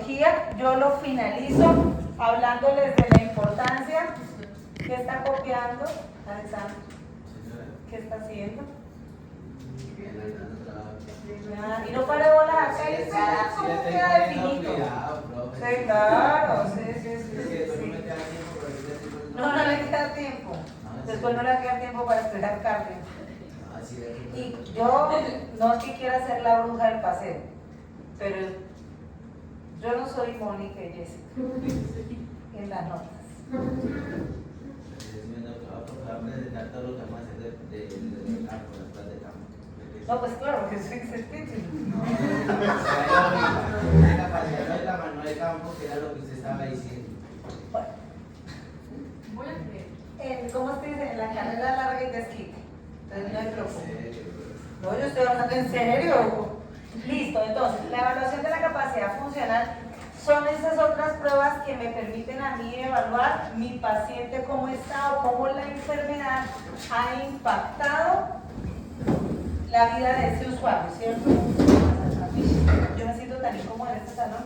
metodología yo lo finalizo hablándoles de la importancia. ¿Qué está copiando, Alexander? ¿Qué está haciendo? Y no pare bolas acá y está como queda definido. Sí, claro, sí. No le queda tiempo. Después no le queda tiempo para explicar cambio. Y yo no es que quiera ser la bruja del paseo, pero yo no soy Mónica y Jessica en las notas. No, pues claro, porque soy exceptítulo. La capacidad de la mano de campo, que era lo que usted estaba diciendo. Bueno. Voy a creer. ¿Cómo se dice? En la carrera larga y desquite. Entonces no hay problema. No, yo estoy hablando en serio. Listo, entonces, la evaluación de la capacidad funcional son esas otras pruebas que me permiten a mí evaluar mi paciente cómo está o cómo la enfermedad ha impactado la vida de ese usuario, ¿cierto? Yo me siento tan incómoda en este salón.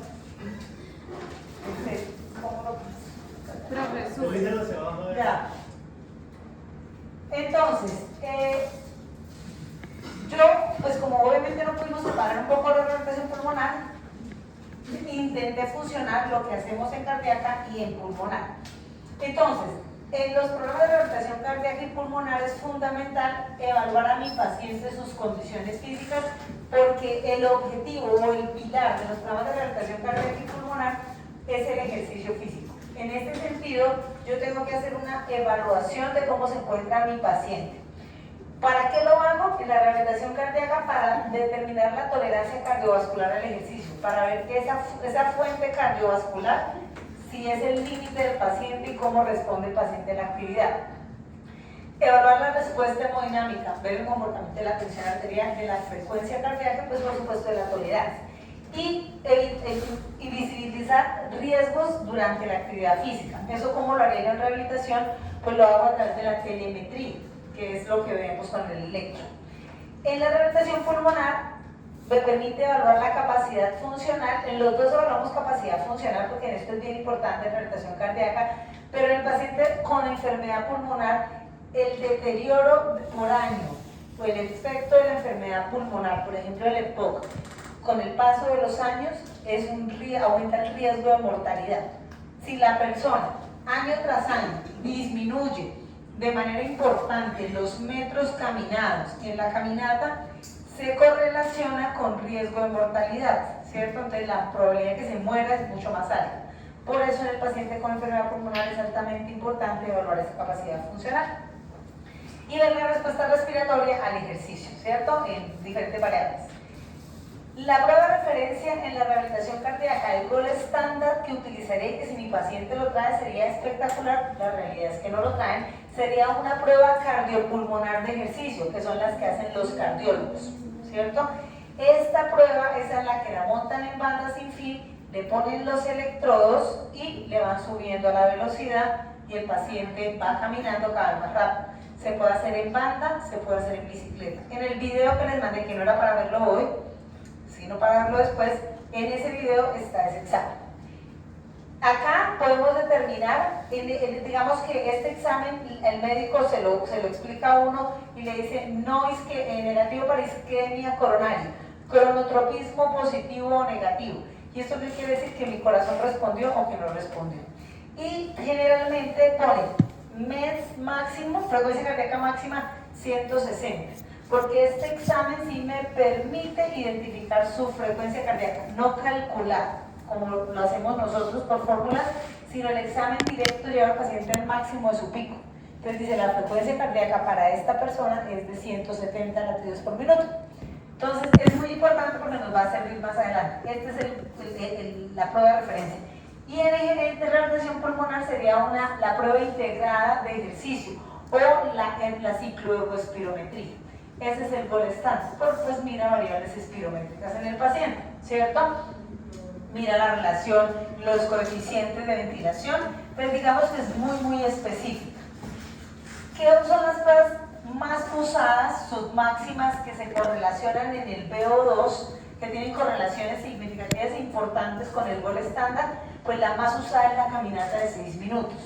¿Cómo lo Profesor. Ya. Entonces, yo, pues como obviamente no pudimos separar un poco la rehabilitación pulmonar, intenté fusionar lo que hacemos en cardíaca y en pulmonar. Entonces, en los programas de rehabilitación cardíaca y pulmonar es fundamental evaluar a mi paciente sus condiciones físicas, porque el objetivo o el pilar de los programas de rehabilitación cardíaca y pulmonar es el ejercicio físico. En este sentido, yo tengo que hacer una evaluación de cómo se encuentra mi paciente. ¿Para qué lo hago? En la rehabilitación cardíaca, para determinar la tolerancia cardiovascular al ejercicio, para ver que esa fuente cardiovascular, si es el límite del paciente y cómo responde el paciente a la actividad. Evaluar la respuesta hemodinámica, ver el comportamiento de la tensión arterial, de la frecuencia cardíaca, pues por supuesto de la tolerancia. Y visibilizar riesgos durante la actividad física. Eso, como lo haría en rehabilitación, pues lo hago a través de la telemetría, que es lo que vemos con el electro. En la rehabilitación pulmonar me permite evaluar la capacidad funcional. En los dos evaluamos capacidad funcional porque en esto es bien importante en rehabilitación cardíaca, pero en el paciente con enfermedad pulmonar, el deterioro por año o el efecto de la enfermedad pulmonar, por ejemplo el EPOC, con el paso de los años aumenta el riesgo de mortalidad. Si la persona año tras año disminuye de manera importante los metros caminados en la caminata, se correlaciona con riesgo de mortalidad, ¿cierto? Entonces la probabilidad de que se muera es mucho más alta. Por eso en el paciente con enfermedad pulmonar es altamente importante evaluar esa capacidad funcional. Y ver la respuesta respiratoria al ejercicio, ¿cierto? En diferentes variables. La prueba de referencia en la rehabilitación cardíaca, el gol estándar que utilizaría y que si mi paciente lo trae sería espectacular, la realidad es que no lo traen, sería una prueba cardiopulmonar de ejercicio, que son las que hacen los cardiólogos, ¿cierto? Esta prueba es en la que la montan en banda sin fin, le ponen los electrodos y le van subiendo a la velocidad y el paciente va caminando cada vez más rápido. Se puede hacer en banda, se puede hacer en bicicleta. En el video que les mandé, que no era para verlo hoy, sino para verlo después, en ese video está ese examen. Acá podemos determinar, digamos que este examen el médico se lo explica a uno y le dice no es que negativo para isquemia coronaria, cronotropismo positivo o negativo. ¿Y esto qué quiere decir? Que mi corazón respondió o que no respondió. Y generalmente pone MES máximo, frecuencia cardíaca máxima 160. Porque este examen sí me permite identificar su frecuencia cardíaca, no calcular, como lo hacemos nosotros por fórmulas, sino el examen directo lleva al paciente al máximo de su pico. Entonces dice, la frecuencia cardíaca para esta persona es de 170 latidos por minuto. Entonces es muy importante porque nos va a servir más adelante. Esta es la prueba de referencia. Y en rehabilitación pulmonar sería la prueba integrada de ejercicio o la cicloespirometría. Ese es el gol estándar, pues mira variables espirométricas en el paciente, ¿cierto? Mira la relación, los coeficientes de ventilación, pues digamos que es muy específica. ¿Qué son las pruebas más usadas, sus máximas que se correlacionan en el VO2, que tienen correlaciones significativas e importantes con el gol estándar, pues la más usada es la caminata de 6 minutos.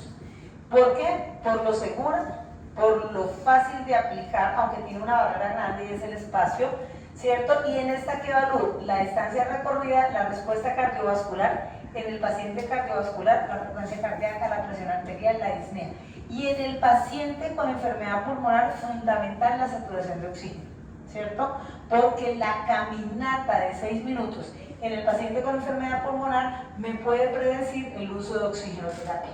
¿Por qué? Por lo segura, por lo fácil de aplicar, aunque tiene una barrera grande y es el espacio, ¿cierto? Y en esta que evalúo la distancia recorrida, la respuesta cardiovascular, en el paciente cardiovascular, la frecuencia cardíaca, la presión arterial, la disnea. Y en el paciente con enfermedad pulmonar, fundamental la saturación de oxígeno, ¿cierto? Porque la caminata de 6 minutos en el paciente con enfermedad pulmonar me puede predecir el uso de oxigenoterapia.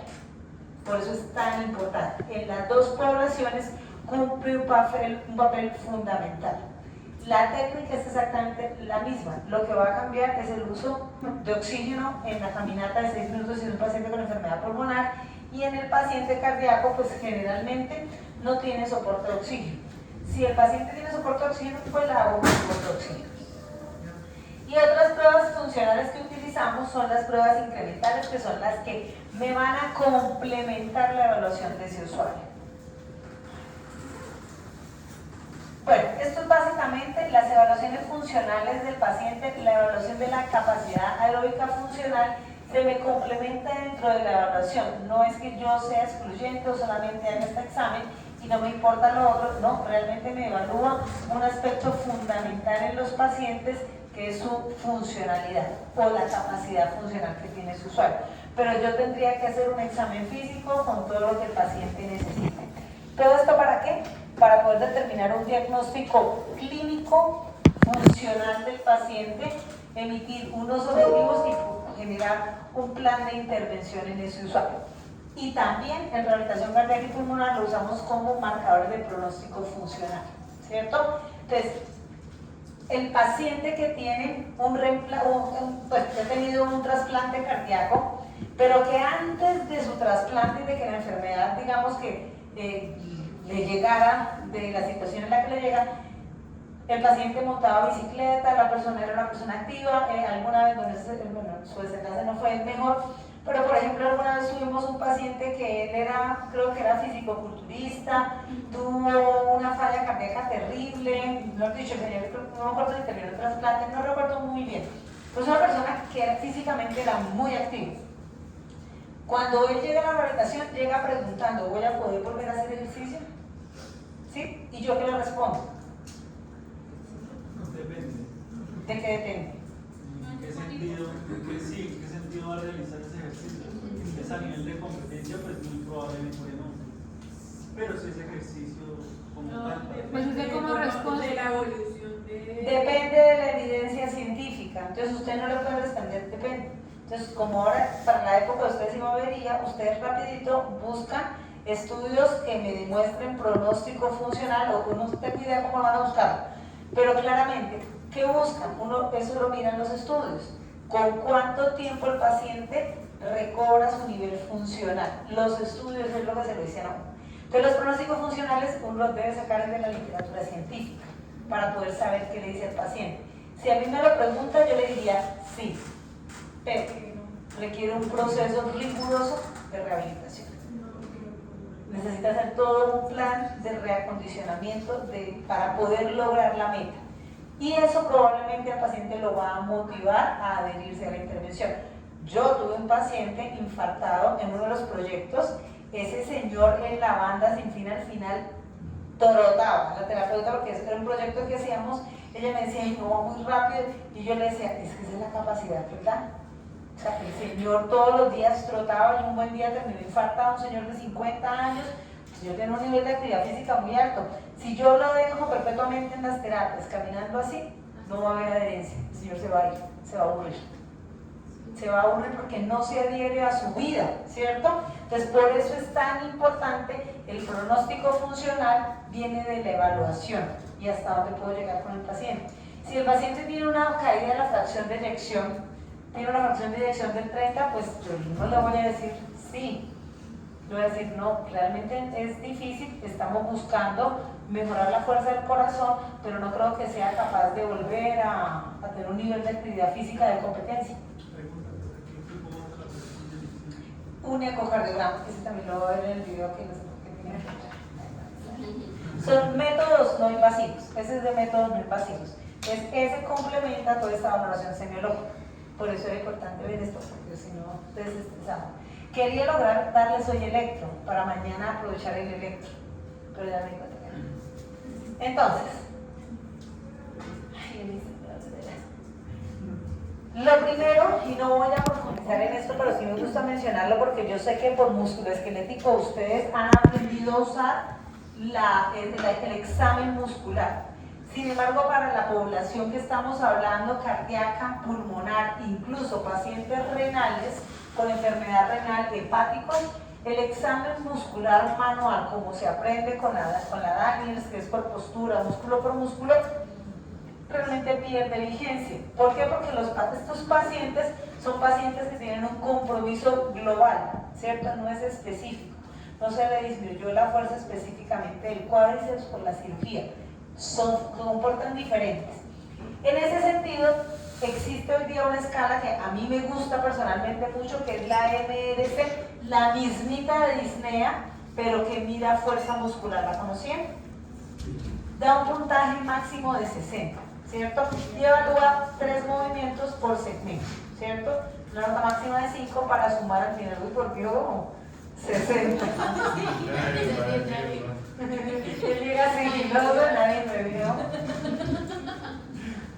Por eso es tan importante. En las dos poblaciones cumple un papel fundamental. La técnica es exactamente la misma. Lo que va a cambiar es el uso de oxígeno en la caminata de 6 minutos en un paciente con enfermedad pulmonar, y en el paciente cardíaco pues generalmente no tiene soporte de oxígeno. Si el paciente tiene soporte de oxígeno, pues la hago con soporte de oxígeno. Y otras pruebas funcionales que utilizamos son las pruebas incrementales, que son las que me van a complementar la evaluación de ese usuario. Bueno, esto es básicamente las evaluaciones funcionales del paciente. La evaluación de la capacidad aeróbica funcional se me complementa dentro de la evaluación. No es que yo sea excluyente o solamente haga este examen y no me importa lo otro, no, realmente me evalúa un aspecto fundamental en los pacientes, que es su funcionalidad o la capacidad funcional que tiene su usuario. Pero yo tendría que hacer un examen físico con todo lo que el paciente necesite. ¿Todo esto para qué? Para poder determinar un diagnóstico clínico funcional del paciente, emitir unos objetivos y generar un plan de intervención en ese usuario. Y también en rehabilitación cardíaca y pulmonar lo usamos como marcador de pronóstico funcional, ¿cierto? Entonces, el paciente que tiene pues, que ha tenido un trasplante cardíaco, pero que antes de su trasplante, de que la enfermedad, digamos que le llegara, de la situación en la que le llega, el paciente montaba bicicleta, la persona era una persona activa, alguna vez, bueno, su desenlace no fue el mejor, pero por ejemplo alguna vez tuvimos un paciente que él era, creo que era fisicoculturista, tuvo una falla cardíaca terrible, no he dicho, el señor, no me acuerdo si terminó el trasplante, no recuerdo muy bien, pues una persona que físicamente era muy activa. Cuando él llega a la rehabilitación, llega preguntando, ¿voy a poder volver a hacer ejercicio? ¿Sí? ¿Y yo qué le respondo? Depende. ¿De qué depende? ¿En qué sentido va a realizar ese ejercicio? Es a nivel de competencia, pues muy probablemente no. Pero si ese ejercicio como tal. Pues usted cómo responde de la evolución de... Depende de la evidencia científica. Entonces usted no le puede responder, depende. Entonces, como ahora, para la época de ustedes sin movería, ustedes rapidito buscan estudios que me demuestren pronóstico funcional, o no tengo idea cómo van a buscarlo. Pero claramente, ¿qué buscan? Eso lo miran los estudios. ¿Con cuánto tiempo el paciente recobra su nivel funcional? Los estudios es lo que se lo dicen a uno. Entonces, los pronósticos funcionales uno los debe sacar de la literatura científica para poder saber qué le dice el paciente. Si a mí me lo pregunta, yo le diría sí, pero requiere un proceso riguroso de rehabilitación. Necesita hacer todo un plan de reacondicionamiento para poder lograr la meta. Y eso probablemente al paciente lo va a motivar a adherirse a la intervención. Yo tuve un paciente infartado en uno de los proyectos. Ese señor en la banda sin fin al final torotaba la terapeuta, porque era un proyecto que hacíamos. Ella me decía, no, va muy rápido, y yo le decía, es que esa es la capacidad, ¿verdad? O sea, el señor todos los días trotaba y un buen día terminó infartado, un señor de 50 años, el señor tiene un nivel de actividad física muy alto. Si yo lo dejo perpetuamente en las terapias, caminando así, no va a haber adherencia, el señor se va a ir, se va a aburrir. Se va a aburrir porque no se adhiere a su vida, ¿cierto? Entonces, por eso es tan importante el pronóstico funcional, viene de la evaluación y hasta dónde puedo llegar con el paciente. Si el paciente tiene una caída de la fracción de eyección, tiene una fracción de eyección del 30, pues yo no le voy a decir sí. Le voy a decir no, realmente es difícil, estamos buscando mejorar la fuerza del corazón, pero no creo que sea capaz de volver a tener un nivel de actividad física de competencia. Un ecocardiograma, ese también lo voy a ver en el video que no sé por qué tiene. Son métodos no invasivos, ese es de métodos no invasivos. Entonces, ese complementa toda esta valoración semiológica. Por eso era importante ver esto, porque si no, desestresamos. Quería lograr darles hoy electro, para mañana aprovechar el electro, pero ya me di cuenta que no. Entonces, lo primero, y no voy a profundizar en esto, pero sí me gusta mencionarlo porque yo sé que por músculo esquelético ustedes han aprendido a usar el examen muscular. Sin embargo, para la población que estamos hablando, cardíaca, pulmonar, incluso pacientes renales con enfermedad renal, hepáticos, el examen muscular manual, como se aprende con la Daniels, que es por postura, músculo por músculo, realmente pierde vigencia. ¿Por qué? Porque estos pacientes son pacientes que tienen un compromiso global, ¿cierto? No es específico. No se le disminuyó la fuerza específicamente del cuádriceps por la cirugía. Se comportan diferentes. En ese sentido, existe hoy día una escala que a mí me gusta personalmente mucho, que es la MRC, la mismita de disnea, pero que mida fuerza muscular. ¿La conocían? Da un puntaje máximo de 60, ¿cierto? Y evalúa 3 movimientos por segmento, ¿cierto? Una nota máxima de 5 para sumar al final. Uy, por Dios, 60. Él llega así, no, nadie me vio.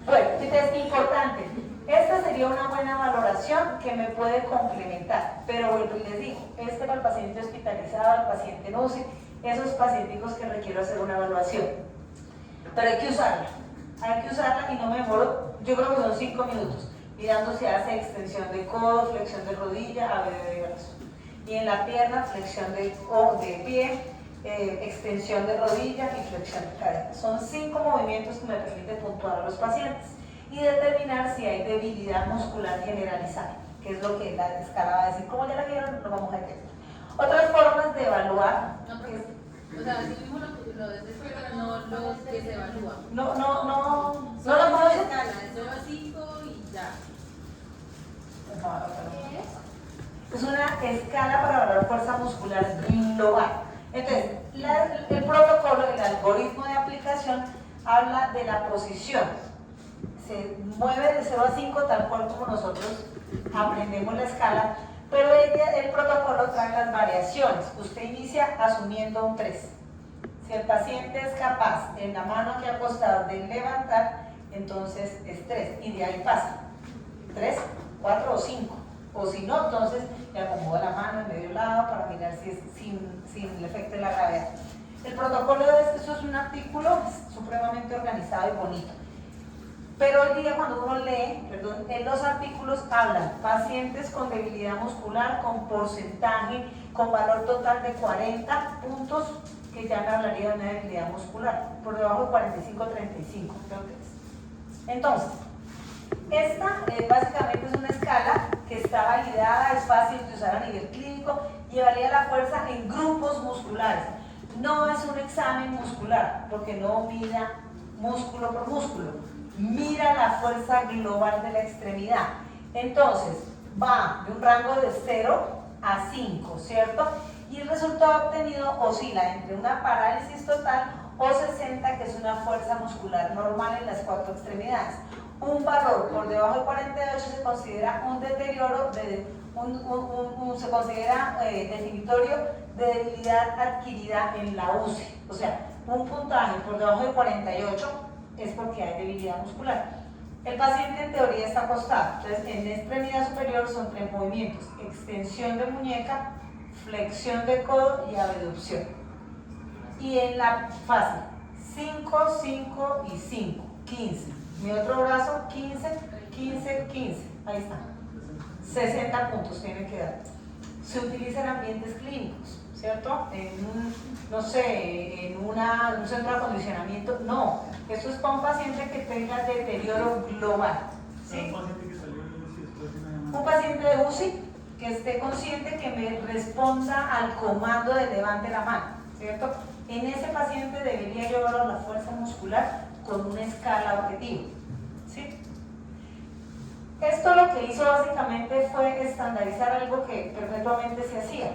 Bueno, entonces, importante. Esta sería una buena valoración que me puede complementar, pero vuelvo y les digo, para el paciente hospitalizado, el paciente en UCI, esos pacienticos que requiero hacer una evaluación. Pero hay que usarla y no me demoro, yo creo que son 5 minutos, mirando si hace extensión de codo, flexión de rodilla, ABD de brazo. Y en la pierna, flexión de pie, extensión de rodilla y flexión de cadera. Son 5 movimientos que me permiten puntuar a los pacientes y determinar si hay debilidad muscular generalizada, que es lo que la escala va a decir. Como ya la vieron, lo vamos a detectar. Otras formas de evaluar. O sea, así mismo lo de pero no los que se evalúan. No lo Solo conocen. escala, de 0 a 5 y ya. Es una escala para evaluar fuerza muscular global. Entonces, el protocolo, el algoritmo de aplicación habla de la posición. Se mueve de 0 a 5 tal cual como nosotros aprendemos la escala, pero el protocolo trae las variaciones. Usted inicia asumiendo un 3. Si el paciente es capaz en la mano que ha acostado de levantar, entonces es 3 y de ahí pasa 3, 4 o 5. O si no, entonces le acomodo la mano en medio lado para mirar si es sin el efecto de la gravedad. El protocolo de esto es un artículo supremamente organizado y bonito. Pero hoy día cuando uno lee, en los artículos hablan pacientes con debilidad muscular, con porcentaje, con valor total de 40 puntos, que ya me hablaría de una debilidad muscular, por debajo de 45, 35, creo que es. Entonces, esta básicamente es una escala que está validada, es fácil de usar a nivel clínico y evalúa la fuerza en grupos musculares. No es un examen muscular, porque no mira músculo por músculo, mira la fuerza global de la extremidad. Entonces, va de un rango de 0 a 5, ¿cierto? Y el resultado obtenido oscila entre una parálisis total o 60, que es una fuerza muscular normal en las 4 extremidades. Un valor por debajo de 48 se considera un deterioro, se considera definitorio de debilidad adquirida en la UCI. O sea, un puntaje por debajo de 48 es porque hay debilidad muscular. El paciente en teoría está acostado, entonces en la extremidad superior son 3 movimientos: extensión de muñeca, flexión de codo y abducción. Y en la fase 5, 5 y 5, 15. Mi otro brazo, 15, 15, 15. Ahí está. 60 puntos tiene que dar. Se utiliza en ambientes clínicos, ¿cierto? En un centro de acondicionamiento. No, esto es para un paciente que tenga deterioro global, ¿sí? Un paciente de UCI que esté consciente, que me responda al comando de levante la mano, ¿cierto? En ese paciente debería yo evaluar la fuerza muscular con una escala objetiva, ¿sí? Esto lo que hizo básicamente fue estandarizar algo que perpetuamente se hacía.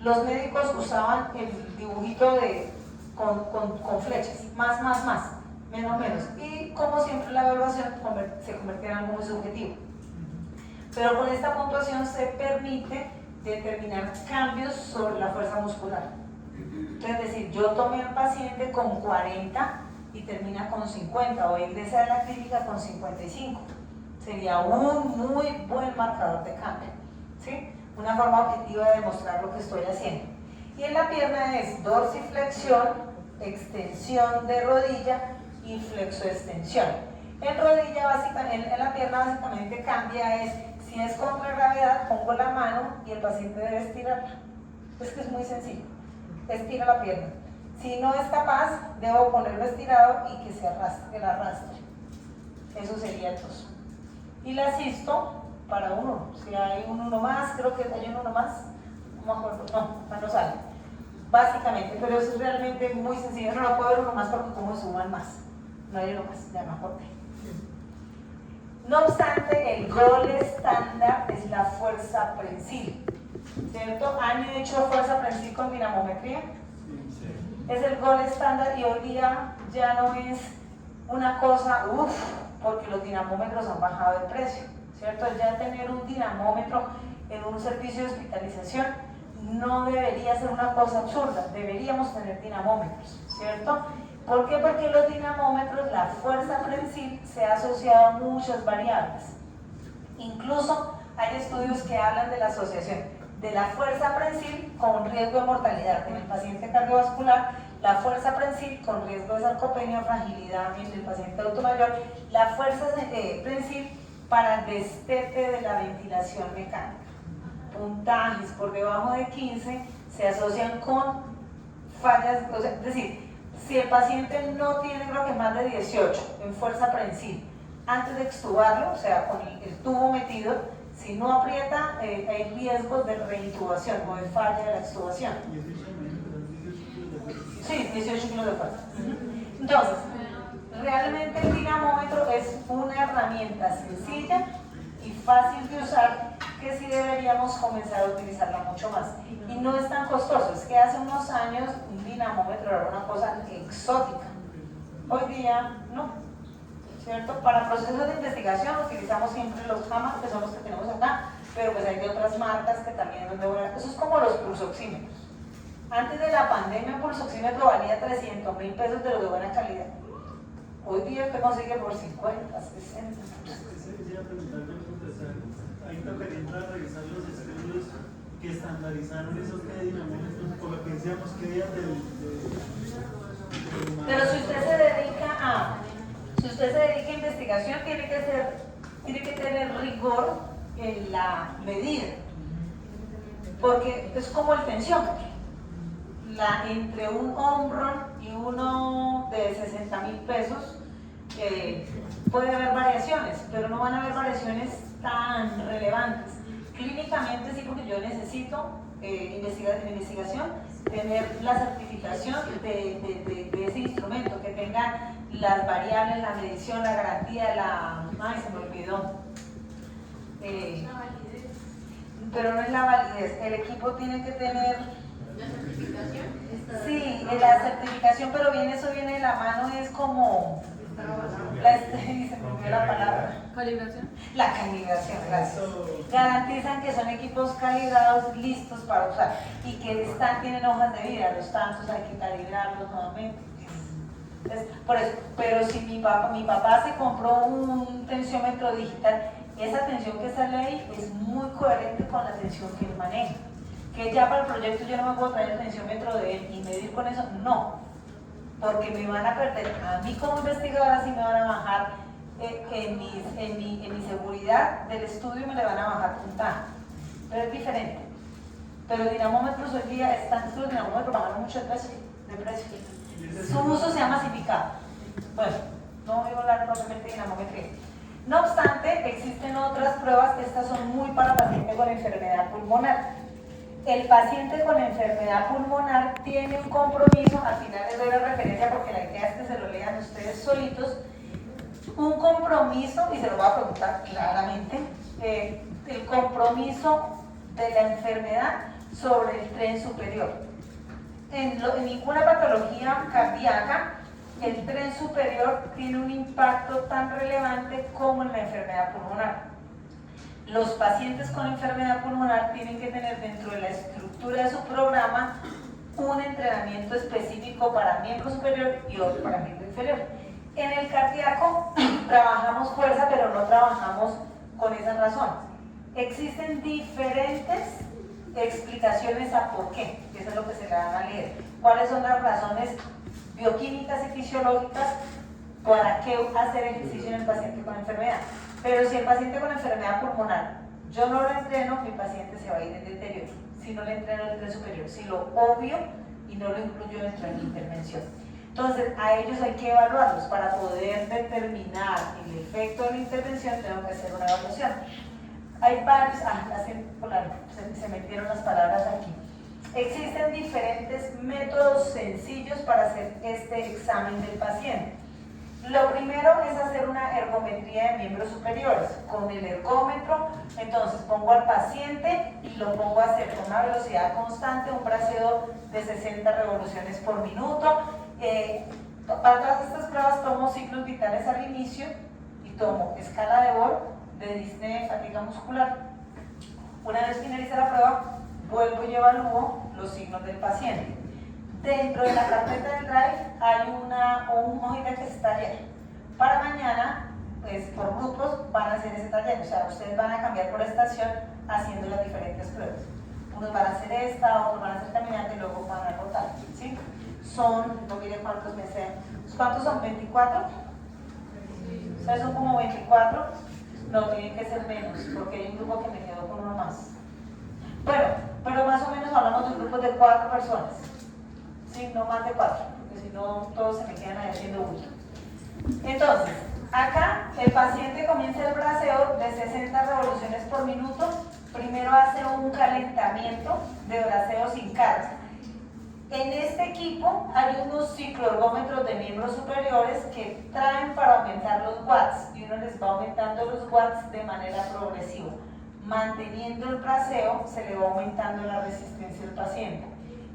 Los médicos usaban el dibujito con flechas, más, menos, y y como siempre la evaluación se convierte en algo muy subjetivo. Pero con esta puntuación se permite determinar cambios sobre la fuerza muscular. Entonces, es decir, yo tomé al paciente con 40 y termina con 50, o ingresa a la clínica con 55. Sería un muy buen marcador de cambio, ¿sí? Una forma objetiva de demostrar lo que estoy haciendo. Y en la pierna es dorsiflexión, extensión de rodilla y flexoextensión. En rodilla, básicamente, en la pierna básicamente cambia es, si es contra gravedad, pongo la mano y el paciente debe estirarla. Es que es muy sencillo. Estira la pierna. Si no es capaz, debo ponerlo estirado y que se arrastre, que la arrastre. Eso sería el torso. Y la asisto para uno. Si hay un uno más, creo que hay un uno más. No me acuerdo, no sale. Básicamente, pero eso es realmente muy sencillo. No lo puedo ver uno más porque como suman más. No hay uno más, ya me acordé. No obstante, el gol estándar es la fuerza prensil, ¿cierto? ¿Han hecho fuerza prensil con dinamometría? Sí. Es el gol estándar y hoy día ya no es una cosa, porque los dinamómetros han bajado de precio, ¿cierto? Ya tener un dinamómetro en un servicio de hospitalización no debería ser una cosa absurda, deberíamos tener dinamómetros, ¿cierto? ¿Por qué? Porque los dinamómetros, la fuerza prensil se ha asociado a muchas variables. Incluso hay estudios que hablan de la asociación de la fuerza prensil con riesgo de mortalidad en el paciente cardiovascular, la fuerza prensil con riesgo de sarcopenia, fragilidad en el paciente adulto mayor, la fuerza prensil para el destete de la ventilación mecánica. Puntajes por debajo de 15 se asocian con fallas, o sea, es decir, si el paciente no tiene, creo que más de 18 en fuerza prensil, antes de extubarlo, o sea, con el tubo metido, si no aprieta, hay riesgos de reintubación o de falla de la extubación. Sí, 18 kilos de fuerza. Entonces, realmente el dinamómetro es una herramienta sencilla y fácil de usar que sí deberíamos comenzar a utilizarla mucho más. Y no es tan costoso, es que hace unos años un dinamómetro era una cosa exótica. Hoy día no, ¿cierto? Para procesos de investigación utilizamos siempre los JAMA, que son los que tenemos acá, pero pues hay de otras marcas que también donde voy a... Eso es como los pulsoxímetros. Antes de la pandemia, un pulsoxímetro valía 300.000 pesos de los de buena calidad. Hoy día usted consigue por 50, 60. Ahí tocaría entrar a revisar los estudios que estandarizaron esos que dinamómetros, por lo que decíamos que días pero si usted se dedica a investigación, tiene que tener rigor en la medida, porque es como el tensiómetro. Entre un Omron y uno de 60.000 pesos puede haber variaciones, pero no van a haber variaciones tan relevantes. Clínicamente sí, porque yo necesito en investigación tener la certificación de ese instrumento, que tenga las variables, la medición, la garantía, se me olvidó. Pero no es la validez, el equipo tiene que tener... ¿La certificación? Sí, la certificación, pero eso viene de la mano, es como... se me olvidó la palabra. ¿Calibración? La calibración, gracias. Garantizan que son equipos calibrados, listos para usar y que tienen hojas de vida, los tantos hay que calibrarlos nuevamente. Entonces, por eso, pero si mi papá se compró un tensiómetro digital, esa tensión que sale ahí es muy coherente con la tensión que él maneja. Que ya para el proyecto yo no me puedo traer el tensiómetro de él y medir con eso, no, porque me van a perder, a mí como investigadora sí me van a bajar en mi seguridad del estudio, me le van a bajar puntaje, pero es diferente. Pero dinamómetros hoy día los dinamómetros bajaron mucho de precio. Su uso se ha masificado. Bueno, no voy a hablar propiamente de dinamometría. No obstante, existen otras pruebas, estas son muy para pacientes con enfermedad pulmonar. El paciente con enfermedad pulmonar tiene un compromiso, al final les doy la referencia porque la idea es que se lo lean ustedes solitos, un compromiso, y se lo voy a preguntar claramente, el compromiso de la enfermedad sobre el tren superior. En ninguna patología cardíaca el tren superior tiene un impacto tan relevante como en la enfermedad pulmonar. Los pacientes con enfermedad pulmonar tienen que tener dentro de la estructura de su programa un entrenamiento específico para miembro superior y otro para miembro inferior. En el cardíaco trabajamos fuerza, pero no trabajamos con esa razón. Existen diferentes explicaciones a por qué, eso es lo que se le van a leer. ¿Cuáles son las razones bioquímicas y fisiológicas para qué hacer ejercicio en el paciente con enfermedad? Pero si el paciente con enfermedad pulmonar, yo no lo entreno, mi paciente se va a ir en deterioro. Si no le entreno el tren superior, si lo obvio y no lo incluyo dentro de mi intervención. Entonces, a ellos hay que evaluarlos para poder determinar el efecto de la intervención. Tengo que hacer una evaluación. Hay varios, se metieron las palabras aquí. Existen diferentes métodos sencillos para hacer este examen del paciente. Lo primero es hacer una ergometría de miembros superiores. Con el ergómetro, entonces pongo al paciente y lo pongo a hacer con una velocidad constante, un braceo de 60 revoluciones por minuto. Para todas estas pruebas tomo ciclos vitales al inicio y tomo escala de Bohr de disnea de fatiga muscular. Una vez finaliza la prueba, vuelvo y evalúo los signos del paciente. Dentro de la carpeta del Drive hay una hojita que es taller. Para mañana, pues por grupos van a hacer ese taller, o sea, ustedes van a cambiar por estación haciendo las diferentes pruebas. Unos van a hacer esta, otros van a hacer caminante y luego van a rotar, ¿sí? No miren cuántos me sean. ¿Cuántos son? ¿24? O sea, son como 24. No, tienen que ser menos, porque hay un grupo que me quedó con uno más. Bueno, pero más o menos hablamos de un grupo de 4 personas. Sí, no más de 4, porque si no todos se me quedan ahí haciendo bulto. Entonces, acá el paciente comienza el braceo de 60 revoluciones por minuto. Primero hace un calentamiento de braceo sin carga. En este equipo hay unos cicloergómetros de miembros superiores que traen para aumentar los watts y uno les va aumentando los watts de manera progresiva. Manteniendo el braceo se le va aumentando la resistencia al paciente.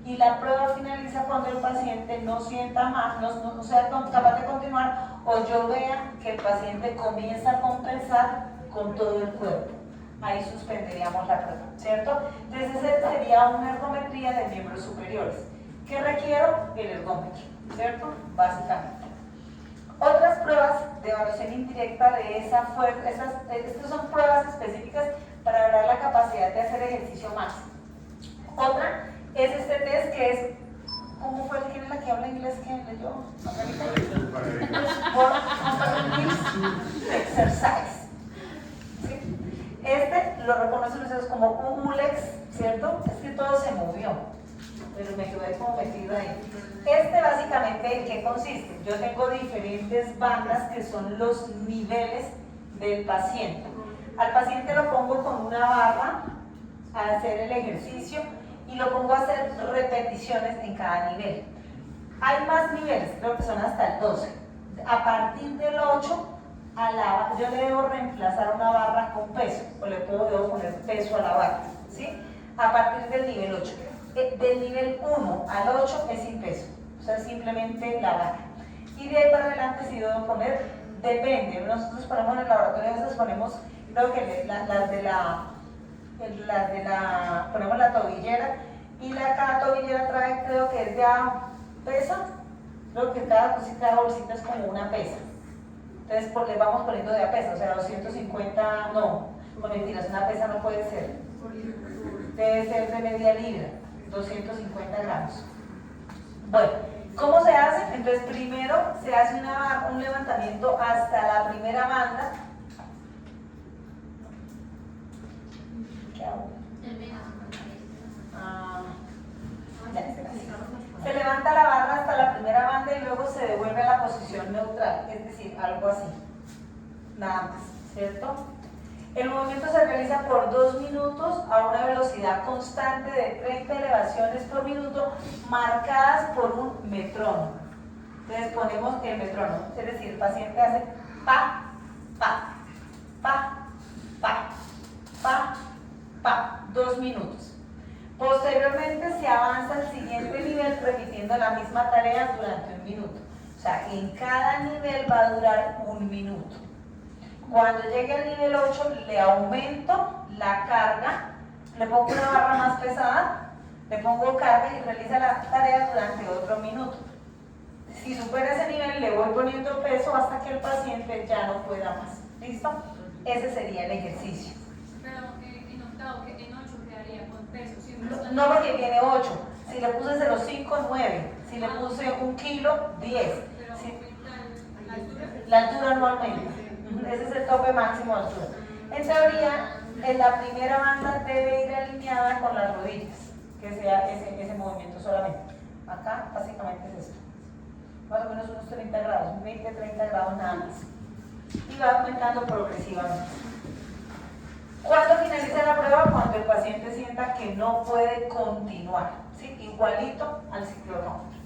Y la prueba finaliza cuando el paciente no sienta más, no sea capaz de continuar o yo vea que el paciente comienza a compensar con todo el cuerpo. Ahí suspenderíamos la prueba, ¿cierto? Entonces esa sería una ergometría de miembros superiores. ¿Qué requiero? El ergómetro, ¿cierto? Básicamente. Otras pruebas de evaluación indirecta de esa fuerza, estas son pruebas específicas para evaluar la capacidad de hacer ejercicio máximo. Otra es este test que es, ¿cómo fue quién es la que habla inglés que leyó? Exercise. ¿Sí? Este lo reconocen ustedes como ULEX, ¿cierto? Es que todo se movió, pero me quedé como metido ahí. Este básicamente, ¿en qué consiste? Yo tengo diferentes bandas que son los niveles del paciente. Al paciente lo pongo con una barra a hacer el ejercicio y lo pongo a hacer repeticiones en cada nivel. Hay más niveles, creo que son hasta el 12. A partir del 8, yo le debo reemplazar una barra con peso, o debo poner peso a la barra, ¿sí? A partir del nivel 8. Del nivel 1 al 8 es sin peso, o sea, simplemente la barra. Y de ahí para adelante sí debo poner, depende, nosotros ponemos en el laboratorio, a veces ponemos, creo que ponemos la tobillera, y cada tobillera trae, creo que es de pesa, creo que cada bolsita es como una pesa. Entonces le vamos poniendo de a pesa, o sea, 250, no mentiras, una pesa no puede ser. Debe ser de media libra, 250 gramos. Bueno, ¿cómo se hace? Entonces primero se hace un levantamiento hasta la primera banda. ¿Qué hago? Se levanta la barra hasta la primera banda y luego se devuelve a la posición neutral, es decir, algo así, nada más, ¿cierto? El movimiento se realiza por 2 minutos a una velocidad constante de 30 elevaciones por minuto marcadas por un metrónomo. Entonces ponemos el metrónomo, es decir, el paciente hace pa, pa, pa, pa, pa, pa, 2 minutos. Posteriormente se avanza al siguiente nivel repitiendo la misma tarea durante 1 minuto. O sea, en cada nivel va a durar 1 minuto. Cuando llegue al nivel 8 le aumento la carga, le pongo una barra más pesada, le pongo carga y realiza la tarea durante otro minuto. Si supera ese nivel le voy poniendo peso hasta que el paciente ya no pueda más. ¿Listo? Ese sería el ejercicio. Pero en octavo, que en 8 quedaría con peso. No, porque viene 8. Si le puse 0,5, 9. Si le puse 1 kilo, 10. Pero Si, la altura. la altura no aumenta. Ese es el tope máximo de altura. En teoría, en la primera banda debe ir alineada con las rodillas, que sea ese movimiento solamente. Acá básicamente es esto. Más o menos unos 30 grados, 20-30 grados nada más. Y va aumentando progresivamente. ¿Cuándo finaliza la prueba? Cuando el paciente sienta que no puede continuar, ¿sí? Igualito al ciclorrómetro.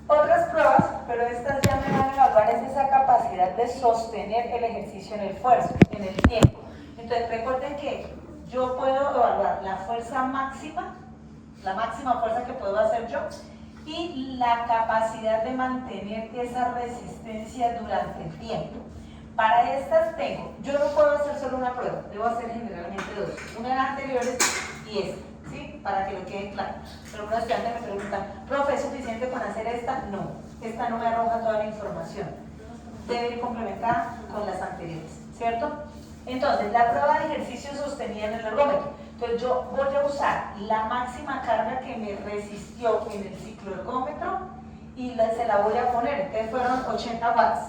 Otras pruebas, pero estas ya me van a evaluar es esa capacidad de sostener el ejercicio en el esfuerzo, en el tiempo. Entonces recuerden que yo puedo evaluar la fuerza máxima, la máxima fuerza que puedo hacer yo, y la capacidad de mantener esa resistencia durante el tiempo. Para estas tengo, yo no puedo hacer solo una prueba, debo hacer generalmente 2, una de las anteriores y esta, ¿sí? Para que lo quede claro. Pero algunos estudiantes me preguntan, profe, ¿es suficiente con hacer esta? No, esta no me arroja toda la información, debe ir complementada con las anteriores, ¿cierto? Entonces, la prueba de ejercicio sostenida en el ergómetro. Entonces, yo voy a usar la máxima carga que me resistió en el cicloergómetro y se la voy a poner. Entonces, fueron 80 watts.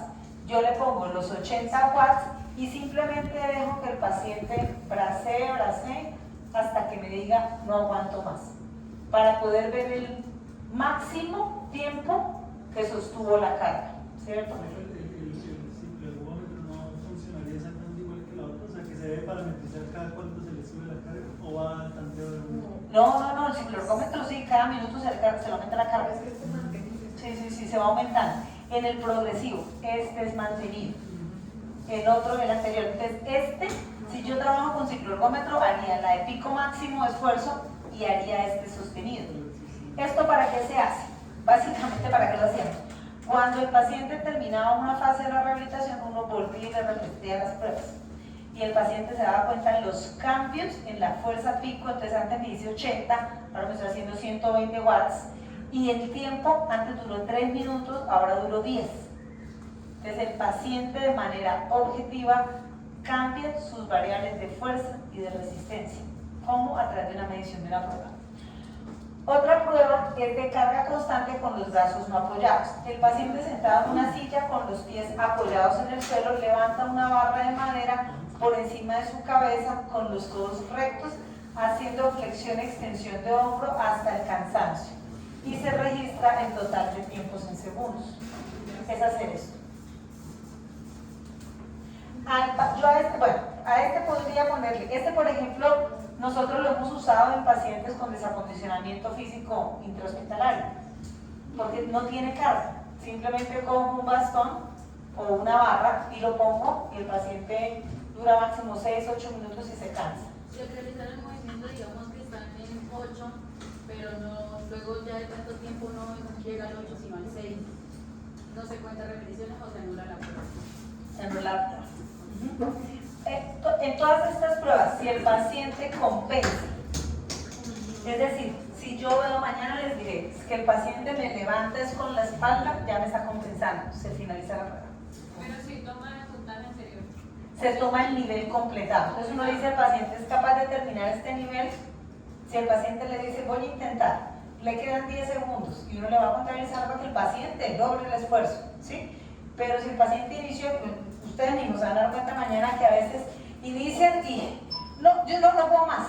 Yo le pongo los 80 watts y simplemente dejo que el paciente bracee hasta que me diga no aguanto más, para poder ver el máximo tiempo que sostuvo la carga, ¿cierto? El cicloergómetro no funcionaría exactamente igual que la otra, o sea que se debe parametrizar cada cuánto se le sube la carga o va al tanteo de uno. No, el cicloergómetro sí, cada minuto se le aumenta la carga. Sí, se va aumentando. En el progresivo, este es mantenido. El otro, el anterior. Entonces, si yo trabajo con cicloergómetro, haría la de pico máximo de esfuerzo y haría este sostenido. ¿Esto para qué se hace? Básicamente, ¿para qué lo hacemos? Cuando el paciente terminaba una fase de la rehabilitación, uno volvía y le repetía las pruebas. Y el paciente se daba cuenta de los cambios en la fuerza pico. Entonces, antes me hice 80, ahora me estoy haciendo 120 watts. Y el tiempo, antes duró 3 minutos, ahora duró 10. Entonces el paciente de manera objetiva cambia sus variables de fuerza y de resistencia, como a través de una medición de la prueba. Otra prueba es de carga constante con los brazos no apoyados. El paciente sentado en una silla con los pies apoyados en el suelo levanta una barra de madera por encima de su cabeza con los codos rectos, haciendo flexión-extensión de hombro hasta el cansancio. Y se registra el total de tiempos en segundos. Es hacer esto. A este podría ponerle, por ejemplo, nosotros lo hemos usado en pacientes con desacondicionamiento físico intrahospitalario, porque no tiene carga, simplemente cojo un bastón o una barra y lo pongo y el paciente dura máximo 6-8 minutos y se cansa. Si al realizar el movimiento, digamos que están en 8, pero luego ya de tanto tiempo no llega al 8 sino al 6, no se cuenta repeticiones o se anula la prueba. Se anula la prueba. En todas estas pruebas, si el paciente compensa, es decir, si yo veo mañana les diré que el paciente me levanta es con la espalda, ya me está compensando, se finaliza la prueba. Pero si toma el puntaje anterior. Se toma el nivel completado. Entonces uno dice, el paciente es capaz de terminar este nivel. Si el paciente le dice, voy a intentar, le quedan 10 segundos y uno le va a contabilizar para que el paciente logre el esfuerzo, ¿sí? Pero si el paciente inició, ustedes mismos se van a dar cuenta mañana que a veces inician y no, yo no puedo más,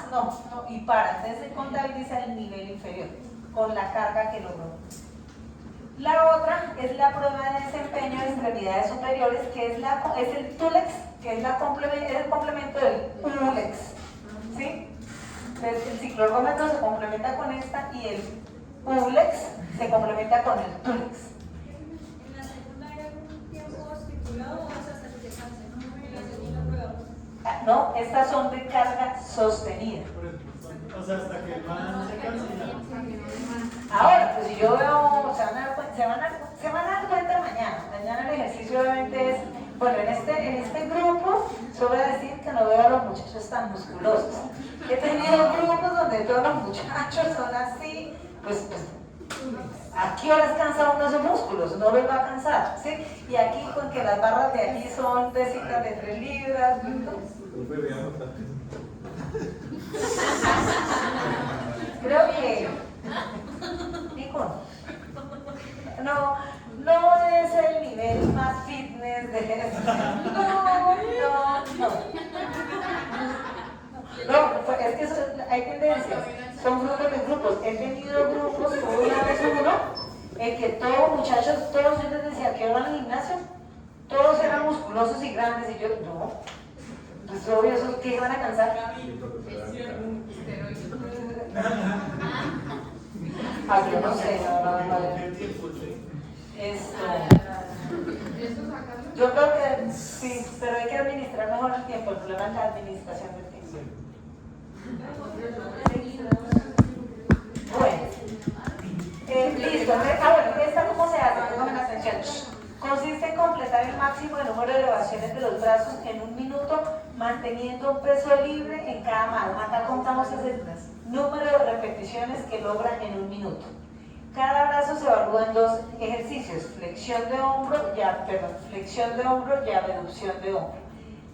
y para. Entonces se contabiliza el nivel inferior con la carga que logró. La otra es la prueba de desempeño de extremidades superiores, que es el TULEX, que es el complemento del ULEX, ¿sí? Entonces el cicloergómetro se complementa con esta y el ULEX se complementa con el TULEX. ¿En la segunda hay algún tiempo estipulado o es hasta que se canse? ¿No? En la segunda prueba. No, estas son de carga sostenida. O sea, hasta que el man no se canse. Ahora, pues si yo veo, se Se van a dar cuenta mañana. Mañana el ejercicio obviamente es, bueno, en este grupo, solo voy a decir que no veo a los muchachos tan musculosos. He tenido grupos donde todos los muchachos son así, pues ¿a qué horas cansa uno esos músculos? No los va a cansar, ¿sí? Y aquí con que las barras de aquí son pesitas de 3 libras, ¿no? Creo que Nico, no es el nivel más fitness de eso. No, es que hay tendencias, son grupos de grupos. He tenido grupos, como una vez uno, en que todos muchachos, todos yo les decía que iban al gimnasio, todos eran musculosos y grandes, y yo, no, pues obvio, esos que iban a cansar. Ah, yo no sé, no. Yo creo que sí, pero hay que administrar mejor el tiempo. El problema es la administración del tiempo. Bueno, listo. Bueno, ¿esta cómo se hace? Pónganme atención. Consiste en completar el máximo de número de elevaciones de los brazos en 1 minuto, manteniendo un peso libre en cada mano. Acá contamos ese número de repeticiones que logran en 1 minuto. Cada brazo se evalúa en 2 ejercicios, flexión de hombro y abducción de hombro.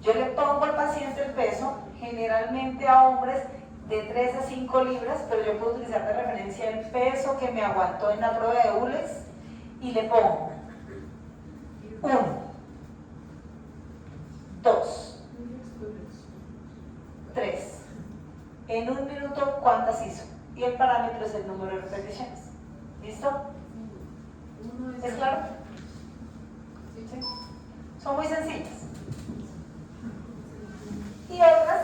Yo le pongo al paciente el peso, generalmente a hombres de 3 a 5 libras, pero yo puedo utilizar de referencia el peso que me aguantó en la prueba de Ulex y le pongo 1, 2, 3. En 1 minuto, ¿cuántas hizo? Y el parámetro es el número de repeticiones. ¿Listo? ¿Es claro? ¿Sí? Son muy sencillas. Y otras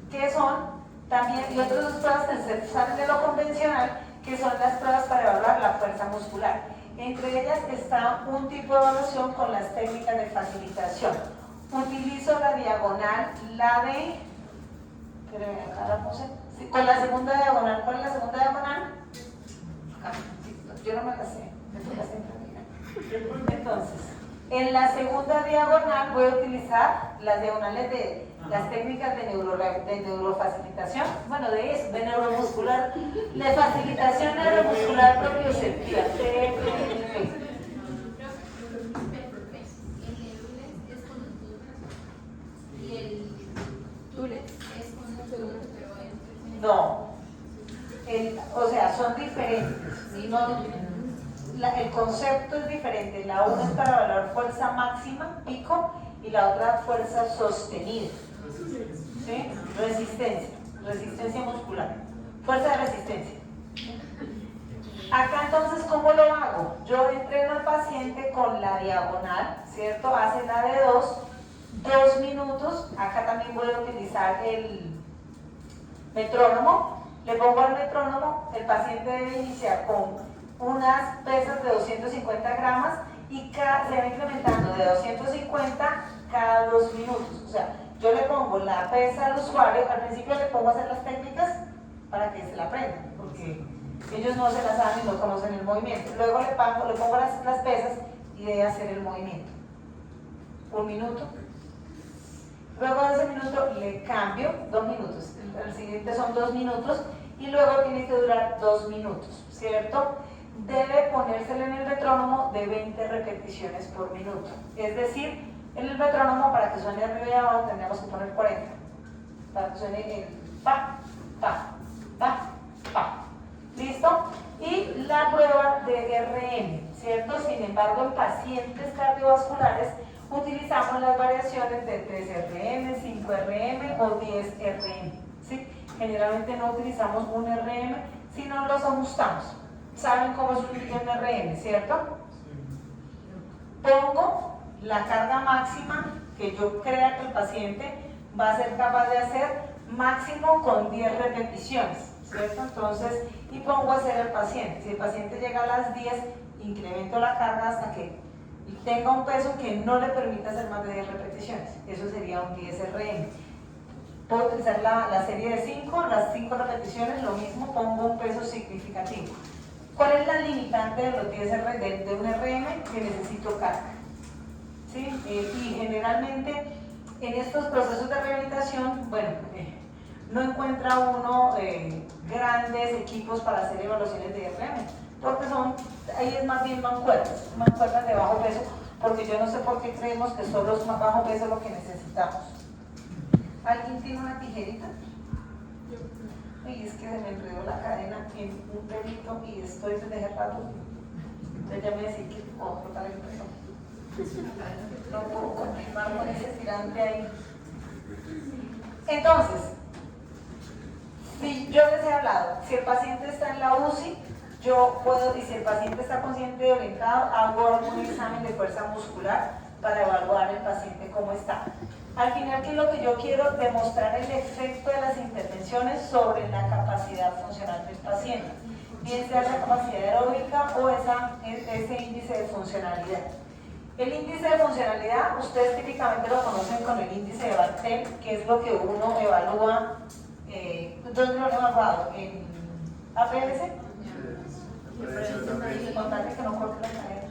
que son también, y otras 2 pruebas que se salen de lo convencional, que son las pruebas para evaluar la fuerza muscular. Entre ellas está un tipo de evaluación con las técnicas de facilitación. Utilizo la diagonal, la de, acá la puse, sí, con la segunda diagonal. ¿Cuál es la segunda diagonal? Yo no me la sé, entonces, en la segunda diagonal voy a utilizar las diagonales de las técnicas de neurofacilitación, bueno, de eso, de neuromuscular, de facilitación neuromuscular propioceptiva. No, o sea, son diferentes. El concepto es diferente. La una es para evaluar fuerza máxima, pico, y la otra fuerza sostenida. ¿Sí? Resistencia muscular. Fuerza de resistencia. Acá entonces, ¿cómo lo hago? Yo entreno al paciente con la diagonal, ¿cierto? Hace la de 2 minutos. Acá también voy a utilizar el metrónomo. Le pongo al metrónomo, el paciente debe iniciar con unas pesas de 250 gramos y se va incrementando de 250 cada 2 minutos. O sea, yo le pongo la pesa al usuario, al principio le pongo a hacer las técnicas para que se la aprendan, porque ellos no se las saben y no conocen el movimiento. Luego le pongo las pesas y debe hacer el movimiento. 1 minuto. Luego de ese minuto le cambio 2 minutos. El siguiente son 2 minutos y luego tiene que durar 2 minutos, ¿cierto? Debe ponérsele en el metrónomo de 20 repeticiones por minuto. Es decir, en el metrónomo, para que suene arriba y abajo, tendríamos que poner 40. Para que suene el pa, pa, pa, pa. ¿Listo? Y la prueba de RM, ¿cierto? Sin embargo, en pacientes cardiovasculares utilizamos las variaciones de 3 RM, 5 RM o 10 RM. ¿Sí? Generalmente no utilizamos un RM, sino los ajustamos. ¿Saben cómo es un RM, cierto? Pongo la carga máxima que yo crea que el paciente va a ser capaz de hacer máximo con 10 repeticiones, ¿cierto? Entonces, y pongo a hacer el paciente. Si el paciente llega a las 10, incremento la carga hasta que tenga un peso que no le permita hacer más de 10 repeticiones. Eso sería un 10 RM. Puedo utilizar la serie de 5, las 5 repeticiones, lo mismo, pongo un peso significativo. ¿Cuál es la limitante de los 10 de un RM? Que necesito carga. ¿Sí? Y generalmente en estos procesos de rehabilitación, bueno, no encuentra uno grandes equipos para hacer evaluaciones de RM, porque ahí es más bien mancuernas de bajo peso, porque yo no sé por qué creemos que solo es más bajo peso lo que necesitamos. ¿Alguien tiene una tijerita? Y es que se me enredó la cadena en un pelito y estoy desde hace rato. Entonces ya me decía que puedo cortar el pelo. No puedo continuar con ese tirante ahí. Entonces, si yo les he hablado, si el paciente está en la UCI, yo puedo, y si el paciente está consciente y orientado, hago algún examen de fuerza muscular para evaluar el paciente cómo está. Al final, ¿qué es lo que yo quiero? Demostrar el efecto de las intervenciones sobre la capacidad funcional del paciente, bien sea la capacidad aeróbica o ese índice de funcionalidad. El índice de funcionalidad, ustedes típicamente lo conocen con el índice de Bartel, que es lo que uno evalúa. ¿Dónde lo he evaluado? ¿En APS? Contate que no corte la cadena.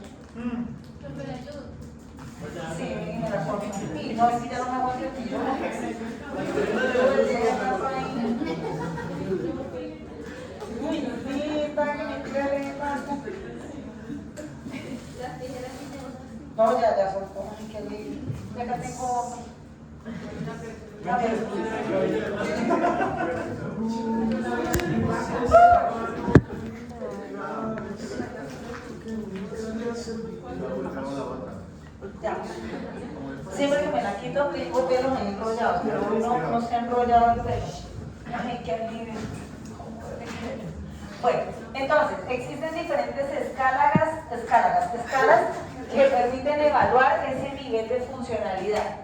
Sí, me la corto. No, es que ya no me aguanto el tiro. Uy, sí, para que me tire basta. No, ya soltó. Ay, qué lindo. Ya acá tengo. A ver. Ya. Siempre que me la quito, tengo pelos enrollados, pero uno no se ha enrollado el pelo. Ay, qué alivio. Bueno, entonces, existen diferentes escalas que permiten evaluar ese nivel de funcionalidad.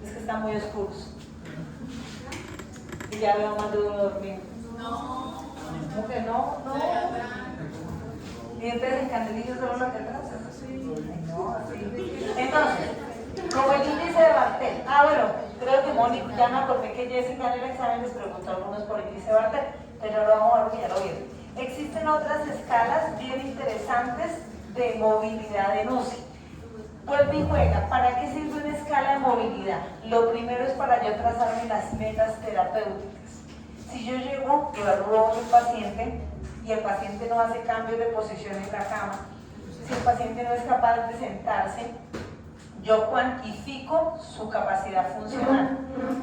Es que están muy oscuros. Y ya veo más de uno dormido. ¿Cómo que no? Y entonces en candelillos solo lo que atrás. Ay, no, así. Entonces, como el índice de Bartel. Bueno, creo que Mónica, ya me acordé que Jessica en el examen les preguntó a algunos por el índice de Bartel, pero lo vamos a ver porque ya lo vieron. Existen otras escalas bien interesantes de movilidad en UCI. Vuelve y juega. ¿Para qué sirve una escala de movilidad? Lo primero es para yo trazarme las metas terapéuticas. Si yo llego, evalúo a un paciente y el paciente no hace cambios de posición en la cama, si el paciente no es capaz de sentarse, yo cuantifico su capacidad funcional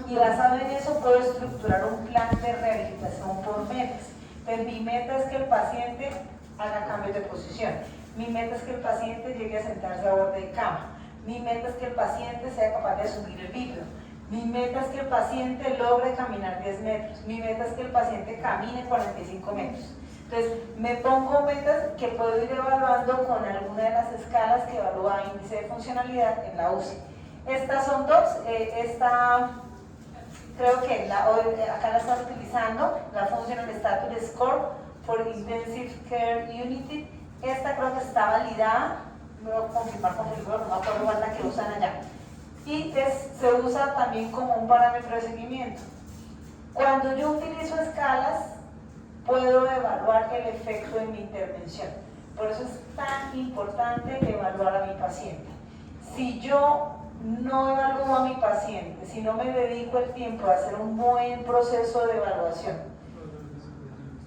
y basado en eso puedo estructurar un plan de rehabilitación por metas. Entonces mi meta es que el paciente haga cambios de posición, mi meta es que el paciente llegue a sentarse a borde de cama, mi meta es que el paciente sea capaz de asumir el bípedo, mi meta es que el paciente logre caminar 10 metros, mi meta es que el paciente camine 45 metros. Entonces, me pongo metas que puedo ir evaluando con alguna de las escalas que evalúa índice de funcionalidad en la UCI. Estas son dos, creo que acá la están utilizando, la Functional Status Score for Intensive Care Unit. Esta creo que está validada, me voy a confirmar con el libro, no me acuerdo cuál es la que usan allá. Y se usa también como un parámetro de seguimiento. Cuando yo utilizo escalas, puedo evaluar el efecto de mi intervención. Por eso es tan importante evaluar a mi paciente. Si yo no evalúo a mi paciente, si no me dedico el tiempo a hacer un buen proceso de evaluación,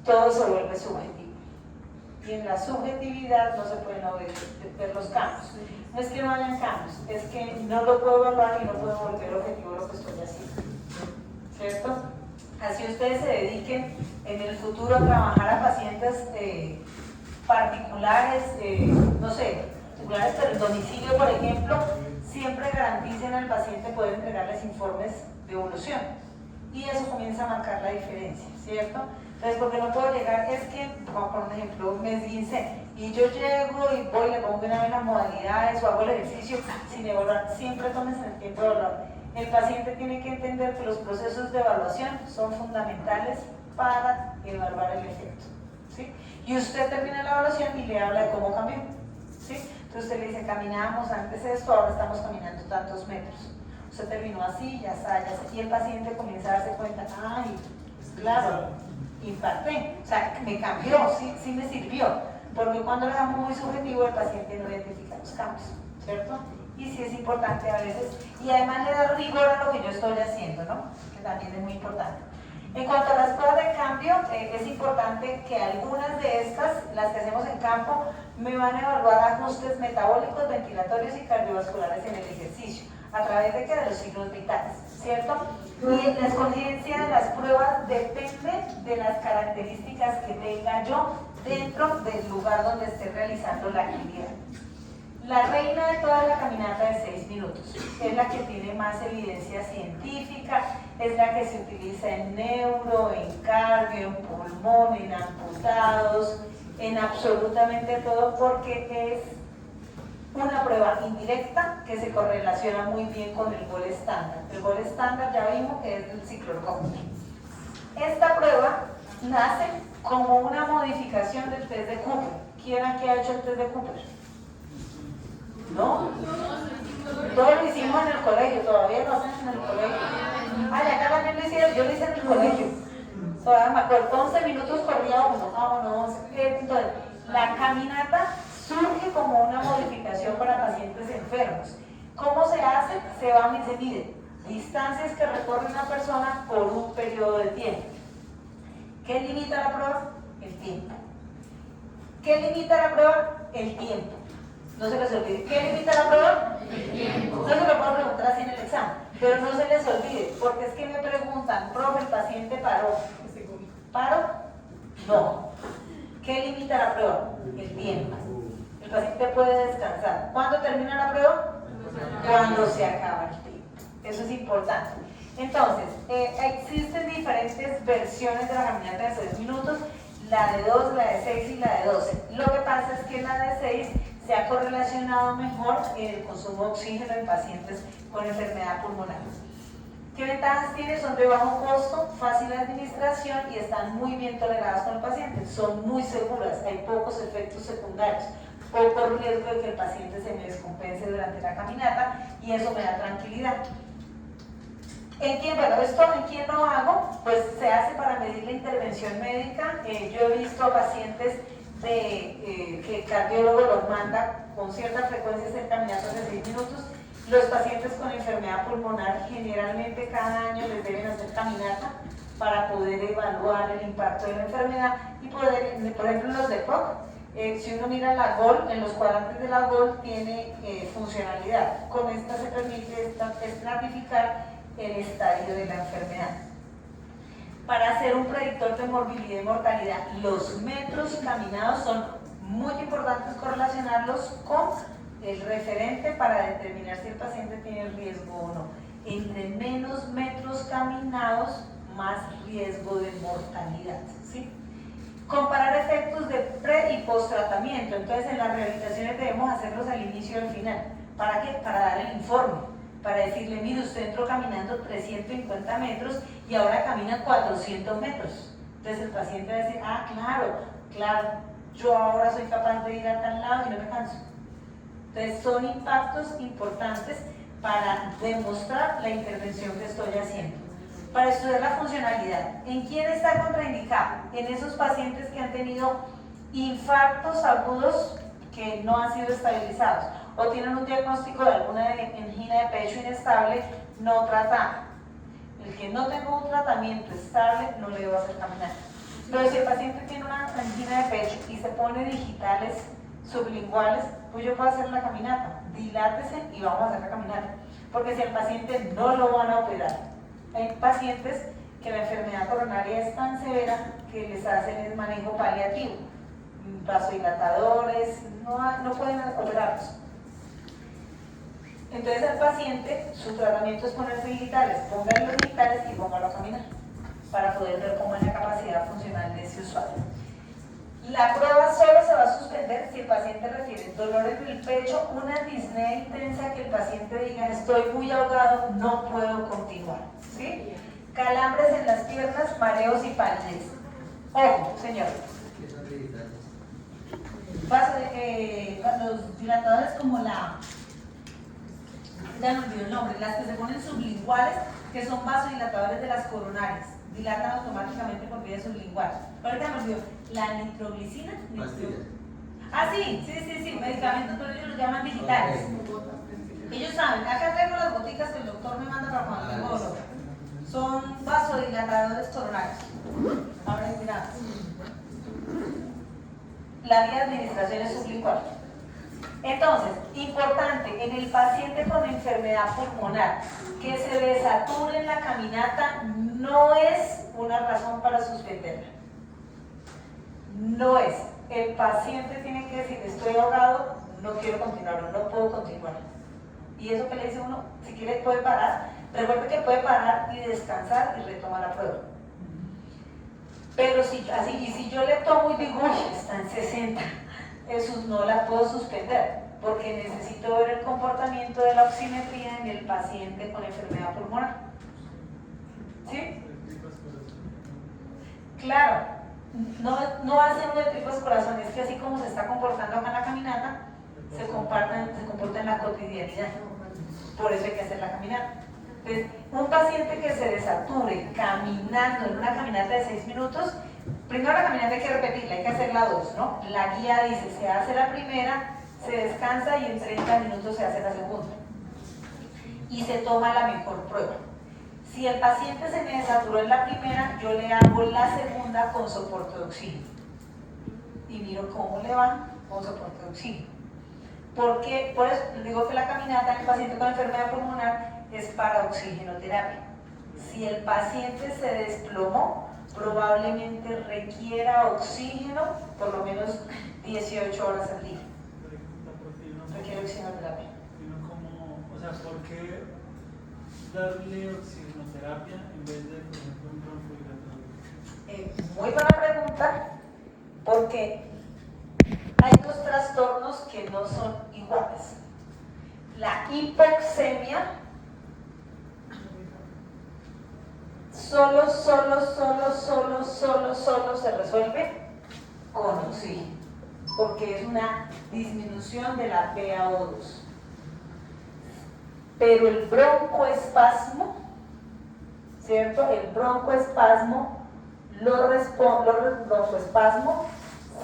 todo se vuelve subjetivo. Y en la subjetividad no se pueden ver los cambios. No es que no hayan cambios, es que no lo puedo evaluar y no puedo volver objetivo lo que estoy haciendo. ¿Cierto? Así ustedes se dediquen en el futuro a trabajar a pacientes particulares, no sé, particulares, pero en domicilio, por ejemplo, siempre garanticen al paciente poder entregarles informes de evolución. Y eso comienza a marcar la diferencia, ¿cierto? Entonces, porque no puedo llegar, es que, como por ejemplo, me esguincé, y yo llego y voy, le pongo una vez las modalidades o hago el ejercicio sin evaluar, siempre tómense el tiempo de evaluar. El paciente tiene que entender que los procesos de evaluación son fundamentales para evaluar el efecto, ¿sí? Y usted termina la evaluación y le habla de cómo cambió, ¿sí? Entonces usted le dice, caminábamos antes esto, ahora estamos caminando tantos metros. Usted terminó así, ya está, y el paciente comienza a darse cuenta, ay, Claro, impacté, o sea, me cambió, sí me sirvió, porque cuando lo dejamos muy subjetivo el paciente no identifica los cambios, ¿cierto? Y sí es importante a veces, y además le da rigor a lo que yo estoy haciendo, ¿no? Que también es muy importante. En cuanto a las pruebas de cambio, es importante que algunas de estas, las que hacemos en campo, me van a evaluar ajustes metabólicos, ventilatorios y cardiovasculares en el ejercicio, a través de, de los signos vitales, ¿cierto? Y la escogencia de las pruebas depende de las características que tenga yo dentro del lugar donde esté realizando la actividad. La reina de toda la caminata de 6 minutos es la que tiene más evidencia científica, es la que se utiliza en neuro, en cardio, en pulmón, en amputados, en absolutamente todo, porque es una prueba indirecta que se correlaciona muy bien con el gol estándar. El gol estándar ya vimos que es el ciclorrombo. Esta prueba nace como una modificación del test de Cooper. ¿Quién aquí ha hecho el test de Cooper? ¿No? Todos lo hicimos en el colegio, todavía lo hacen en el colegio. Ay, acá también lo hicieron, yo lo hice en el colegio. Todavía me acuerdo, 11 minutos corría uno, vámonos. Entonces, la caminata surge como una modificación para pacientes enfermos. ¿Cómo se hace? Se mide distancias que recorre una persona por un periodo de tiempo. ¿Qué limita la prueba? El tiempo. ¿Qué limita la prueba? El tiempo. No se les olvide. ¿Qué limita la prueba? El tiempo. No se lo puedo preguntar así en el examen, pero no se les olvide, porque es que me preguntan, profe, el paciente paró. ¿Paro? No. ¿Qué limita la prueba? El tiempo. El paciente puede descansar. ¿Cuándo termina la prueba? Cuando se acaba el tiempo. Eso es importante. Entonces, existen diferentes versiones de la caminata de 6 minutos, la de 2, la de 6 y la de 12. Lo que pasa es que la de 6 se ha correlacionado mejor en el consumo de oxígeno en pacientes con enfermedad pulmonar. ¿Qué ventajas tiene? Son de bajo costo, fácil de administración y están muy bien toleradas con el paciente. Son muy seguras, hay pocos efectos secundarios, poco riesgo de que el paciente se me descompense durante la caminata y eso me da tranquilidad. ¿Esto en quién lo hago? Pues se hace para medir la intervención médica. Yo he visto a pacientes que el cardiólogo los manda con cierta frecuencia a hacer caminatas de 6 minutos. Los pacientes con enfermedad pulmonar generalmente cada año les deben hacer caminata para poder evaluar el impacto de la enfermedad y poder, por ejemplo, los de POC, si uno mira la GOL, en los cuadrantes de la GOL tiene funcionalidad. Con esta se permite estratificar el estadio de la enfermedad. Para hacer un predictor de morbilidad y mortalidad, los metros caminados son muy importantes correlacionarlos con el referente para determinar si el paciente tiene riesgo o no. Entre menos metros caminados, más riesgo de mortalidad, ¿sí? Comparar efectos de pre y post tratamiento. Entonces, en las rehabilitaciones debemos hacerlos al inicio y al final. ¿Para qué? Para dar el informe, para decirle, mire, usted entró caminando 350 metros y ahora camina 400 metros. Entonces el paciente va a decir, ah, claro, yo ahora soy capaz de ir a tal lado y no me canso. Entonces son impactos importantes para demostrar la intervención que estoy haciendo. Para estudiar la funcionalidad, ¿en quién está contraindicado? En esos pacientes que han tenido infartos agudos que no han sido estabilizados o tienen un diagnóstico de alguna angina de pecho inestable no tratada. El que no tenga un tratamiento estable no le debo hacer caminar. Pero si el paciente tiene una angina de pecho y se pone digitales sublinguales, pues yo puedo hacer la caminata, dilátese y vamos a hacer la caminata. Porque si el paciente no lo van a operar, hay pacientes que la enfermedad coronaria es tan severa que les hacen el manejo paliativo, vasodilatadores, no pueden operarlos. Entonces al paciente, su tratamiento es ponerse digitales, póngale los digitales y póngalo a caminar, para poder ver cómo es la capacidad funcional de ese usuario. La prueba solo se va a suspender si el paciente refiere dolores en el pecho, una disnea intensa que el paciente diga estoy muy ahogado, no puedo continuar, ¿sí? Calambres en las piernas, mareos y palidez. Ojo, señor. Los dilatadores como ya me olvidé el nombre, las que se ponen sublinguales, que son vasodilatadores de las coronarias, dilatan automáticamente por vía sublingual. Ahorita me olvidó, la nitroglicina. Pastillas. Ah, sí, medicamentos, pero ellos los llaman digitales. Ellos saben, acá traigo las goticas que el doctor me manda para cuando tengo dolor. Son vasodilatadores coronarios. Ahora mira, la vía de administración es sublingual. Entonces, importante, en el paciente con enfermedad pulmonar, que se desature en la caminata no es una razón para suspenderla. No es. El paciente tiene que decir, estoy ahogado, no quiero continuar, no puedo continuar. Y eso que le dice uno, si quiere puede parar. Recuerde que puede parar y descansar y retomar la prueba. Pero si yo le tomo y digo, uy, está en 60, eso no la puedo suspender, porque necesito ver el comportamiento de la oximetría en el paciente con enfermedad pulmonar. ¿Sí? Claro, no hace uno de tripas corazón, es que así como se está comportando acá en la caminata, se comporta en la cotidianidad. Por eso hay que hacer la caminata. Entonces, un paciente que se desature caminando en una caminata de 6 minutos, primero la caminata hay que repetirla, hay que hacerla 2, ¿no? La guía dice, se hace la primera, se descansa y en 30 minutos se hace la segunda. Y se toma la mejor prueba. Si el paciente se me desaturó en la primera, yo le hago la segunda con soporte de oxígeno. Y miro cómo le va con soporte de oxígeno. Porque, por eso les digo que la caminata en el paciente con enfermedad pulmonar es para oxigenoterapia. Si el paciente se desplomó, probablemente requiera oxígeno por lo menos 18 horas al día. Requiere oxigenoterapia. O sea, ¿por qué darle oxigenoterapia en vez de, por ejemplo, un broncohidrator? Muy buena pregunta, porque hay dos trastornos que no son iguales. La hipoxemia solo se resuelve con oxígeno, porque es una disminución de la PaO2. Pero el broncoespasmo, ¿cierto? El broncoespasmo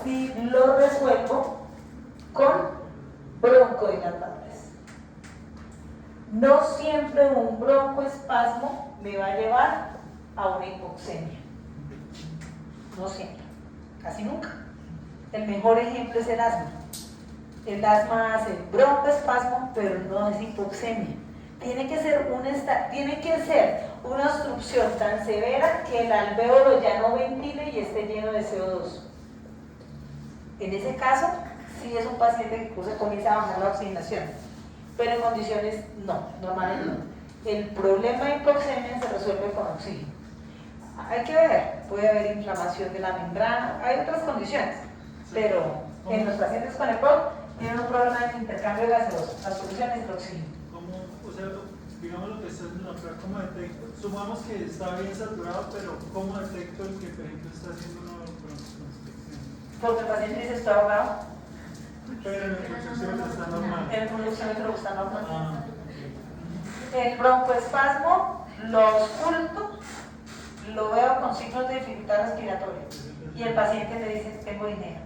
sí lo resuelvo con broncodilatadores. No siempre un broncoespasmo me va a llevar a una hipoxemia. No siempre, casi nunca. El mejor ejemplo es el asma. El asma hace broncoespasmo, pero no es hipoxemia. Tiene que ser una obstrucción tan severa que el alvéolo ya no ventile y esté lleno de CO2. En ese caso, sí es un paciente que comienza a bajar la oxigenación, pero en condiciones normales no. El problema de hipoxemia se resuelve con oxígeno. Hay que ver, puede haber inflamación de la membrana, hay otras condiciones, pero en los pacientes con EPOC tienen un problema de intercambio gaseoso, la solución es el oxígeno. O sea, digamos lo que está haciendo la prueba, ¿cómo detecto? Supongamos que está bien saturado, pero ¿cómo detecto el que, por ejemplo, está haciendo una broncoconstricción? Porque el paciente dice estoy ahogado. Pero en el pulsómetro está normal. El pulsómetro está normal. Ah, El broncoespasmo lo oculto, lo veo con signos de dificultad respiratoria y el paciente me dice tengo disnea.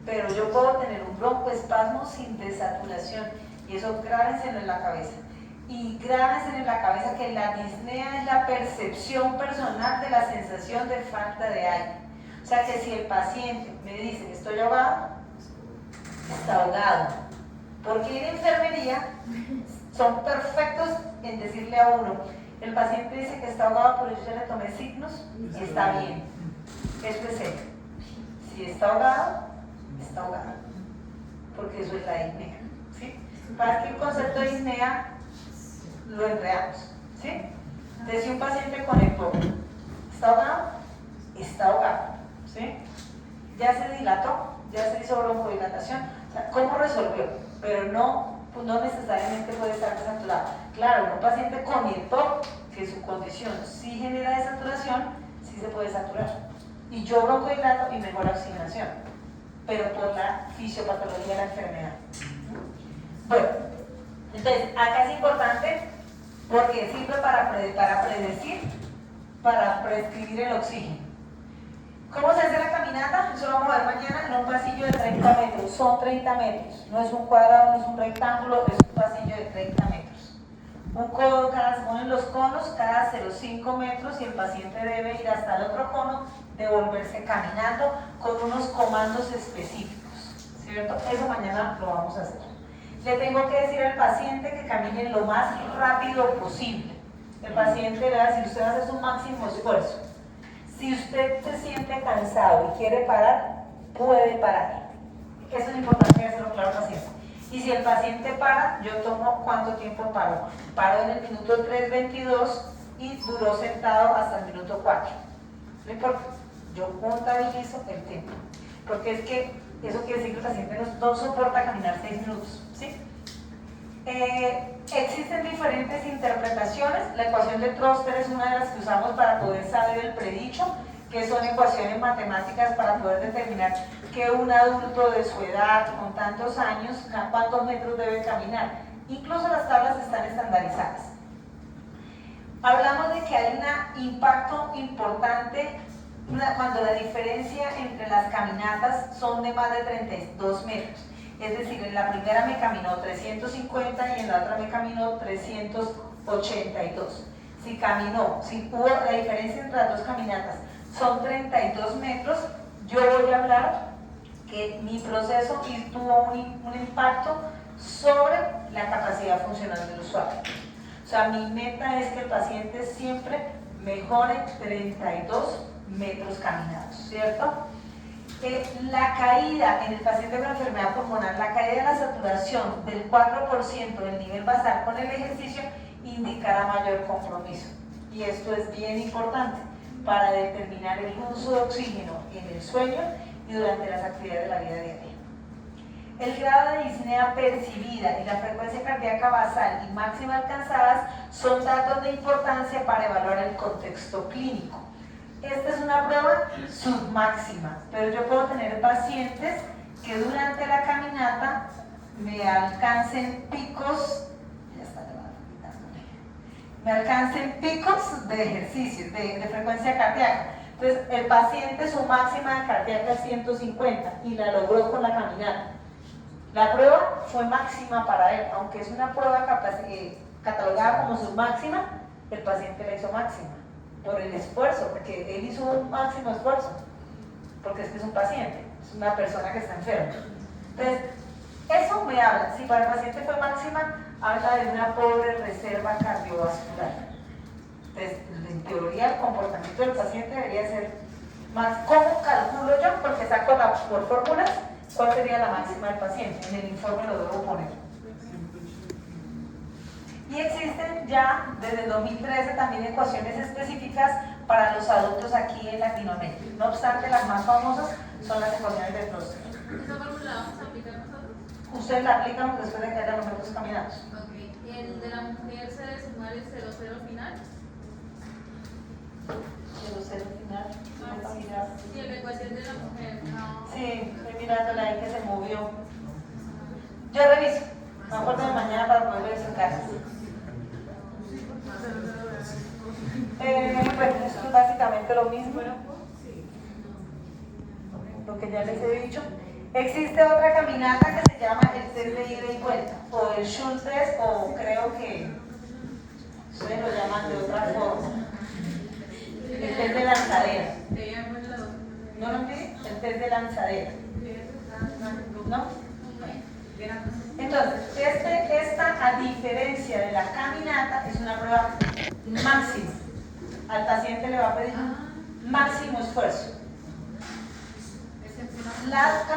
Pero yo puedo tener un broncoespasmo sin desaturación y eso grábenselo en la cabeza. Y grábenselo en la cabeza que la disnea es la percepción personal de la sensación de falta de aire. O sea que si el paciente me dice estoy ahogado, está ahogado. Porque en enfermería son perfectos en decirle a uno, el paciente dice que está ahogado, pero yo ya le tomé signos y está bien. Esto es serio. Si está ahogado, está ahogado. Porque eso es la disnea. ¿Sí? Para que el concepto de disnea lo enredamos. ¿Sí? Entonces, si un paciente con EPOC está ahogado, está ahogado. ¿Sí? Ya se dilató, ya se hizo broncodilatación. O sea, ¿cómo resolvió? Pero no necesariamente puede estar desaturado. Claro, un paciente con EPOC, que su condición sí genera desaturación, sí se puede saturar. Y yo broncodilato y mejora oxigenación, pero por la fisiopatología de la enfermedad. Bueno, entonces acá es importante porque sirve para predecir para prescribir el oxígeno. ¿Cómo se hace la caminata? Eso lo vamos a ver mañana en un pasillo de 30 metros. Son 30 metros. No es un cuadrado, no es un rectángulo, es un pasillo de 30 metros. Un cono, se ponen los conos cada 0,5 metros y el paciente debe ir hasta el otro cono, devolverse caminando con unos comandos específicos, ¿cierto? Eso mañana lo vamos a hacer. Le tengo que decir al paciente que camine lo más rápido posible. El paciente le va a decir, usted va a hacer su máximo esfuerzo. Si usted se siente cansado y quiere parar, puede parar. Eso es importante hacerlo claro al paciente. Y si el paciente para, yo tomo cuánto tiempo paró. Paró en el minuto 3:22 y duró sentado hasta el minuto 4. No importa, yo contabilizo el tiempo. Porque es que eso quiere decir que el paciente no soporta caminar 6 minutos. ¿Sí? Existen diferentes interpretaciones. La ecuación de Troster es una de las que usamos para poder saber el predicho, que son ecuaciones matemáticas para poder determinar que un adulto de su edad, con tantos años, cuántos metros debe caminar. Incluso las tablas están estandarizadas. Hablamos de que hay un impacto importante cuando la diferencia entre las caminatas son de más de 32 metros. Es decir, en la primera me caminó 350 y en la otra me caminó 382. Si hubo la diferencia entre las dos caminatas son 32 metros, yo voy a hablar que mi proceso tuvo un impacto sobre la capacidad funcional del usuario. O sea, mi meta es que el paciente siempre mejore 32 metros caminados, ¿cierto? La caída en el paciente con enfermedad pulmonar, la caída de la saturación del 4% del nivel basal con el ejercicio indicará mayor compromiso. Y esto es bien importante para determinar el uso de oxígeno en el sueño y durante las actividades de la vida diaria. El grado de disnea percibida y la frecuencia cardíaca basal y máxima alcanzadas son datos de importancia para evaluar el contexto clínico. Esta es una prueba submáxima, pero yo puedo tener pacientes que durante la caminata me alcancen picos, de ejercicio, de frecuencia cardíaca. Entonces, el paciente su máxima cardíaca es 150 y la logró con la caminata. La prueba fue máxima para él, aunque es una prueba catalogada como submáxima, el paciente la hizo máxima. Por el esfuerzo, porque él hizo un máximo esfuerzo, porque es que es un paciente, es una persona que está enferma. Entonces, eso me habla, si para el paciente fue máxima, habla de una pobre reserva cardiovascular. Entonces, en teoría, el comportamiento del paciente debería ser más. ¿Cómo calculo yo? Porque saco por fórmulas cuál sería la máxima del paciente. En el informe lo debo poner. Y existen ya desde el 2013 también ecuaciones específicas para los adultos aquí en Latinoamérica. No obstante, las más famosas son las ecuaciones de Troster. ¿Esa fórmula la vamos a aplicar nosotros? Ustedes la aplican después de que hayan los metros caminados. Ok. ¿Y el de la mujer se debe sumar el 0,0 final? 0,0 final. Sí, la ecuación de la mujer. No. Sí, estoy mirándola ahí que se movió. Yo reviso. Me acuerdo de mañana para poder ver eso en casa. Bueno, esto es básicamente lo mismo, lo que ya les he dicho. Existe otra caminata que se llama el test de ida y vuelta, o el Schultes, o creo que ustedes lo llaman de otra forma. El test de lanzadera. ¿No lo entienden? El test de lanzadera. ¿No? Entonces, esta, a diferencia de la caminata, es una prueba máxima. Al paciente le va a pedir máximo esfuerzo.